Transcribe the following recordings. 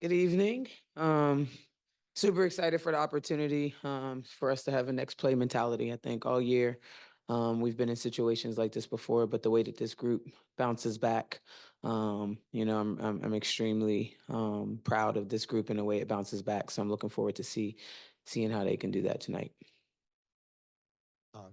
Good evening. Super excited for the opportunity for us to have a next play mentality. I think all year we've been in situations like this before, but the way that this group bounces back, I'm extremely proud of this group and the way it bounces back. So I'm looking forward to seeing how they can do that tonight.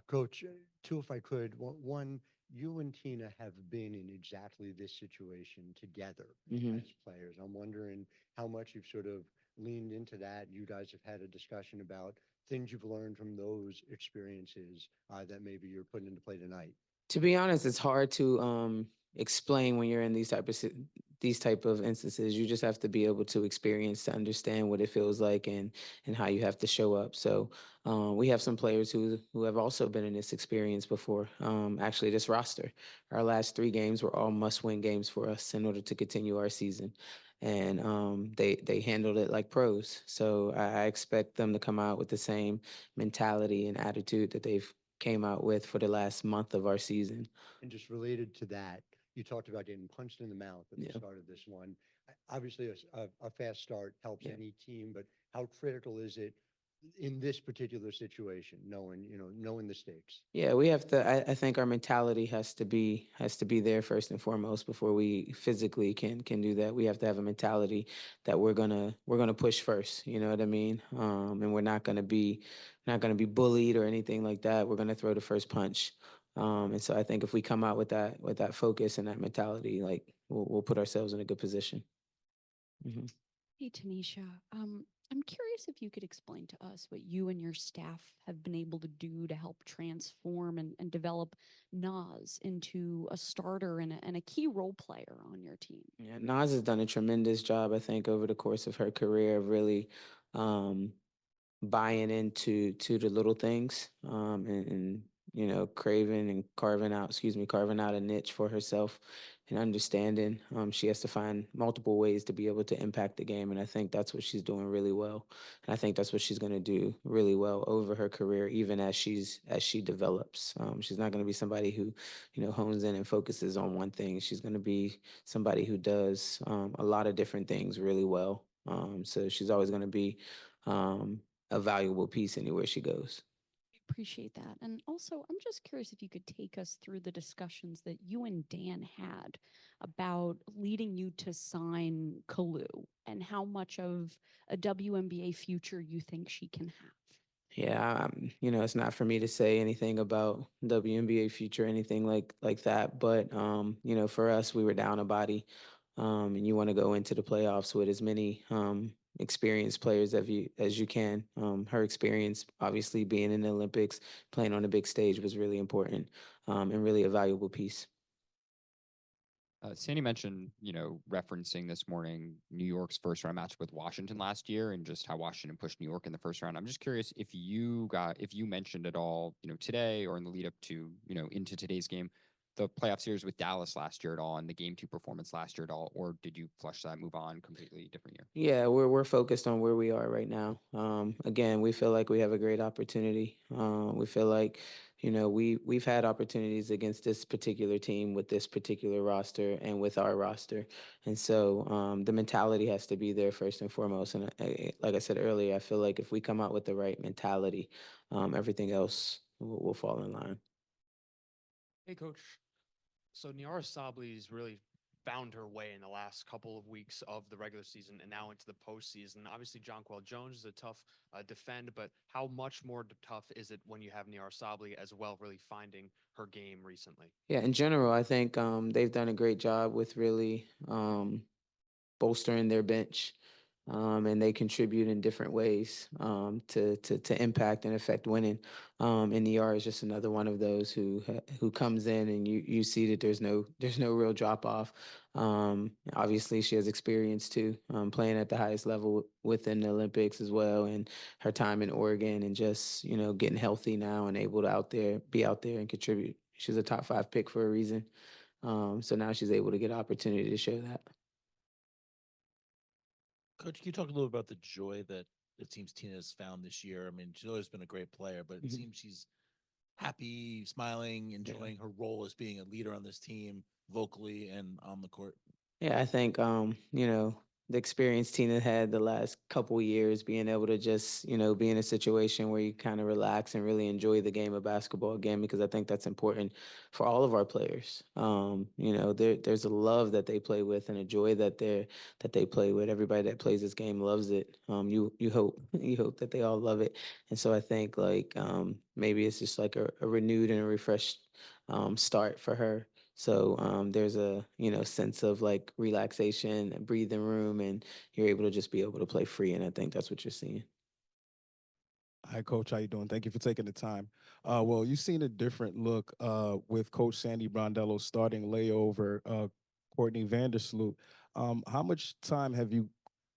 Coach, two, if I could. One, you and Tina have been in exactly this situation together Hmm. as players. I'm wondering how much you've sort of leaned into that. You guys have had a discussion about things you've learned from those experiences that maybe you're putting into play tonight. To be honest, it's hard to explain when you're in these type of instances. You just have to be able to experience to understand what it feels like and how you have to show up. So we have some players who have also been in this experience before. Actually, this roster, our last three games were all must-win games for us in order to continue our season. And they handled it like pros. So I expect them to come out with the same mentality and attitude that they've came out with for the last month of our season. And just related to that, you talked about getting punched in the mouth at the Yeah. start of this one. Obviously, a fast start helps Yeah. any team, but how critical is it in this particular situation, knowing the stakes? Yeah, we have to. I think our mentality has to be there first and foremost before we physically can do that. We have to have a mentality that we're gonna push first. You know what I mean? And we're not gonna be bullied or anything like that. We're gonna throw the first punch. And so I think if we come out with that focus and that mentality, like we'll put ourselves in a good position. Hmm. Hey, Tanisha. I'm curious if you could explain to us what you and your staff have been able to do to help transform and develop Nas into a starter and a key role player on your team. Yeah, Nas has done a tremendous job, I think, over the course of her career of really um, buying into the little things and craving and carving out a niche for herself and understanding she has to find multiple ways to be able to impact the game, and I think that's what she's doing really well, and I think that's what she's going to do really well over her career, even as she develops. She's not going to be somebody who hones in and focuses on one thing. She's going to be somebody who does a lot of different things really well. So she's always going to be um, a valuable piece anywhere she goes. Appreciate that. And also, I'm just curious if you could take us through the discussions that you and Dan had about leading you to sign Kalu and how much of a WNBA future you think she can have. Yeah, it's not for me to say anything about WNBA future, anything like that. But for us, we were down a body, and you want to go into the playoffs with as many experienced players as you can. Her experience, obviously, being in the Olympics, playing on a big stage, was really important and really a valuable piece. Sandy mentioned, referencing this morning New York's first round match with Washington last year and just how Washington pushed New York in the first round. I'm just curious if you mentioned at all, today or in the lead up to, into today's game, the playoff series with Dallas last year at all and the game two performance last year at all, or did you flush that, move on, completely different year? Yeah, we're focused on where we are right now. Again, we feel like we have a great opportunity. We feel like, we've had opportunities against this particular team with this particular roster and with our roster, and so the mentality has to be there first and foremost. And like I said earlier, I feel like if we come out with the right mentality, everything else will fall in line. Hey, coach. So Niara Sabli's really found her way in the last couple of weeks of the regular season and now into the postseason. Obviously, Jonquel Jones is a tough defend, but how much more tough is it when you have Niara Sabli as well, really finding her game recently? Yeah, in general, I think they've done a great job with really bolstering their bench, and they contribute in different ways to impact and affect winning. And ER is just another one of those who comes in and you see that there's no real drop off. Obviously, she has experience too, playing at the highest level within the Olympics as well, and her time in Oregon, and just getting healthy now and able to be out there and contribute. She's a top five pick for a reason. So now she's able to get opportunity to show that. Coach, can you talk a little about the joy that it seems Tina has found this year? I mean, she's always been a great player, but it Mhm. seems she's happy, smiling, Yeah. enjoying her role as being a leader on this team, vocally and on the court. Yeah, I think the experience Tina had the last couple years, being able to just, be in a situation where you kind of relax and really enjoy the game of basketball again, because I think that's important for all of our players. There's a love that they play with and a joy that they play with. Everybody that plays this game loves it. You hope you hope that they all love it, and so I think like maybe it's just like a renewed and a refreshed start for her. So there's a sense of like relaxation, and breathing room, and you're able to just be able to play free. And I think that's what you're seeing. Hi, Coach. How you doing? Thank you for taking the time. Well, you've seen a different look with Coach Sandy Brondello starting layover Courtney Vandersloot. How much time have you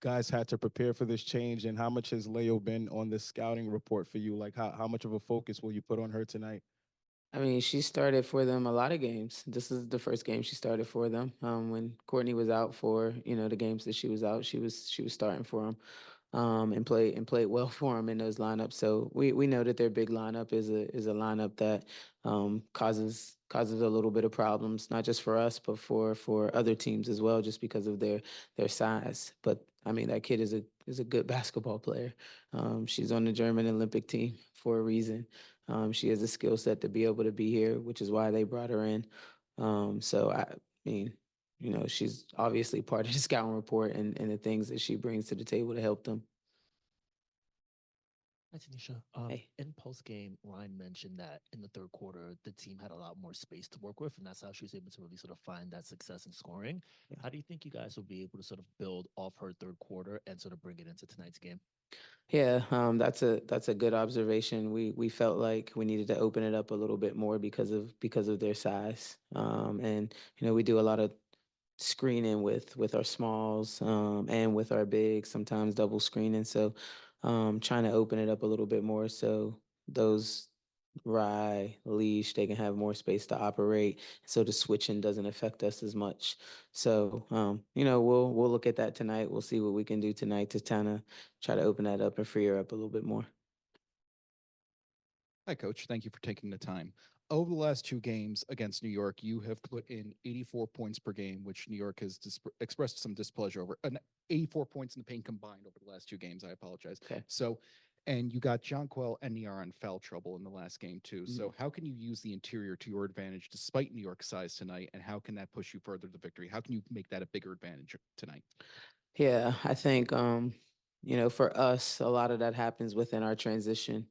guys had to prepare for this change, and how much has Leo been on the scouting report for you? Like, how much of a focus will you put on her tonight? I mean, she started for them a lot of games. This is the first game she started for them. When Courtney was out for the games that she was out, she was starting for them. And played well for them in those lineups. So we know that their big lineup is a lineup that causes a little bit of problems, not just for us, but for other teams as well, just because of their size. But I mean, that kid is a good basketball player. She's on the German Olympic team for a reason. She has a skill set to be able to be here, which is why they brought her in. So I mean, she's obviously part of the scouting report and the things that she brings to the table to help them. Hi, Tanisha. Hey. In post game, Ryan mentioned that in the third quarter, the team had a lot more space to work with, and that's how she was able to really sort of find that success in scoring. Yeah. How do you think you guys will be able to sort of build off her third quarter and sort of bring it into tonight's game? Yeah, that's a good observation. We felt like we needed to open it up a little bit more because of their size. And we do a lot of screening with our smalls and with our bigs, sometimes double screening. So trying to open it up a little bit more so those Rye, Leash, they can have more space to operate, so the switching doesn't affect us as much. So we'll look at that tonight. We'll see what we can do tonight to kind of try to open that up and free her up a little bit more. Hi, Coach. Thank you for taking the time. Over the last two games against New York, you have put in 84 points per game, which New York has expressed some displeasure over. 84 points in the paint combined over the last two games. I apologize. Okay. So, and you got Jonquel and Niara in foul trouble in the last game too. So, how can you use the interior to your advantage despite New York's size tonight? And how can that push you further to victory? How can you make that a bigger advantage tonight? Yeah, I think for us, a lot of that happens within our transition.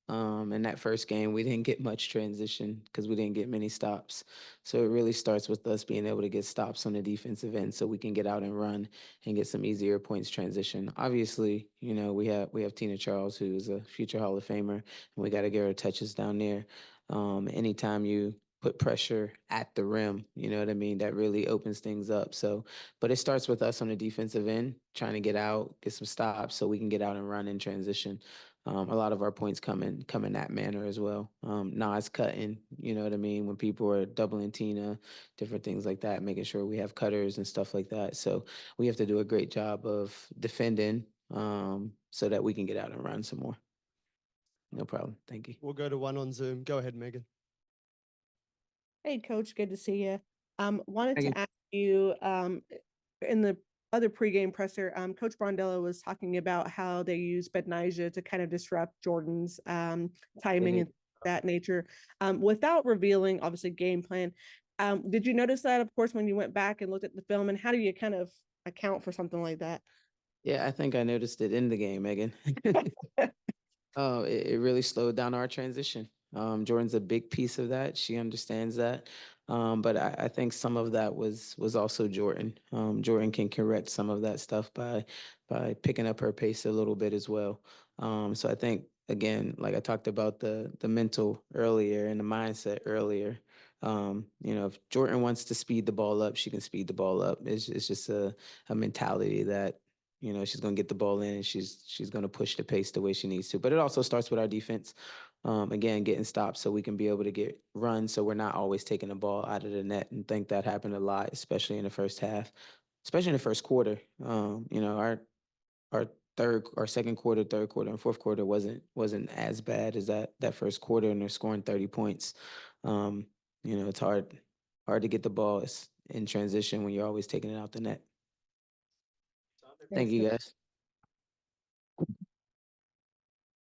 In that first game, we didn't get much transition because we didn't get many stops. So it really starts with us being able to get stops on the defensive end, so we can get out and run and get some easier points transition. Obviously, we have Tina Charles, who's a future Hall of Famer, and we got to get her touches down there. Anytime you put pressure at the rim, you know what I mean, that really opens things up. So but it starts with us on the defensive end, trying to get out, get some stops, so we can get out and run in transition. A lot of our points come in that manner as well. Nas cutting, you know what I mean, when people are doubling Tina, different things like that, making sure we have cutters and stuff like that. So we have to do a great job of defending, so that we can get out and run some more. No problem. Thank you. We'll go to one on Zoom. Go ahead, Megan. Hey, Coach, good to see you. Wanted Thank you. to ask you, in the other pregame presser, Coach Brondello was talking about how they use Bednaja to kind of disrupt Jordan's timing did. and that nature, without revealing, obviously, game plan. Did you notice that, of course, when you went back and looked at the film, and how do you kind of account for something like that? Yeah, I think I noticed it in the game, Megan. Oh, it really slowed down our transition. Jordan's a big piece of that. She understands that. But I think some of that was also Jordan. Jordan can correct some of that stuff by picking up her pace a little bit as well. So I think again, like I talked about the mental earlier and the mindset earlier. If Jordan wants to speed the ball up, she can speed the ball up. It's just a mentality that she's going to get the ball in and she's going to push the pace the way she needs to. But it also starts with our defense. Again, getting stops so we can be able to get runs, so we're not always taking the ball out of the net. And think that happened a lot, especially in the first half, especially in the first quarter. Our second quarter, third quarter, and fourth quarter wasn't as bad as that first quarter, and they're scoring 30 points. It's hard to get the ball in transition when you're always taking it out the net. Thank you, guys.